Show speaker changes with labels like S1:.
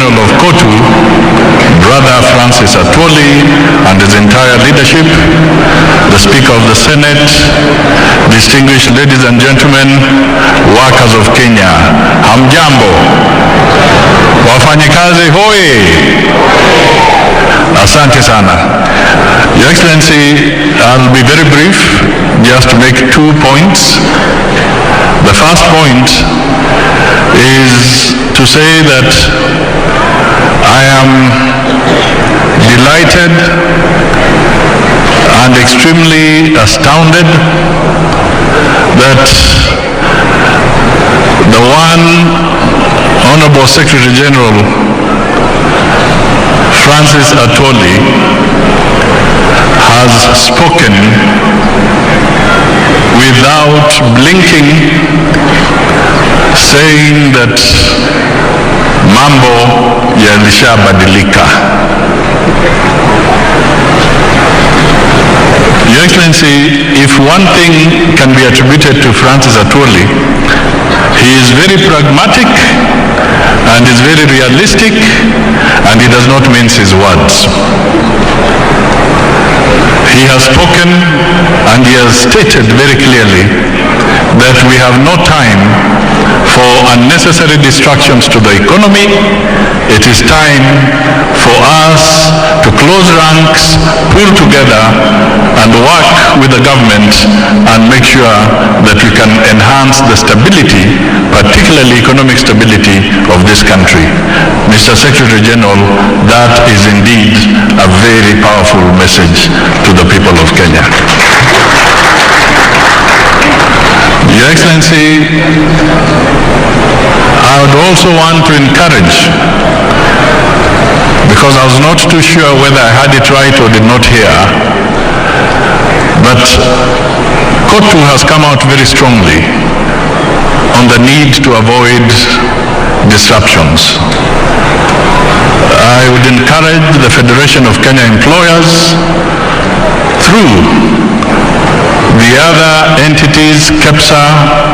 S1: General of Kotu, Brother Francis Atwoli, and his entire leadership, the Speaker of the Senate, distinguished ladies and gentlemen, workers of Kenya, hamjambo, wafanyikazi hoi, asante sana. Your Excellency, I'll be very brief, just to make 2 points. The first point is to say that I am delighted and extremely astounded that the one Honorable Secretary General Francis Atwoli has spoken without blinking, saying that mambo yalishabadilika. Your Excellency, if one thing can be attributed to Francis Atwoli, he is very pragmatic and is very realistic, and he does not mince his words. He has spoken and he has stated very clearly that we have no time for unnecessary distractions to the economy. It is time for us to close ranks, pull together, and work with the government and make sure that we can enhance the stability, particularly economic stability of this country. Mr. Secretary General, that is indeed a very powerful message to the people of Kenya. Your Excellency, I would also want to encourage, because I was not too sure whether I had it right or did not hear, but Kotu has come out very strongly on the need to avoid disruptions. I would encourage the Federation of Kenya Employers through the other entities, KEPSA,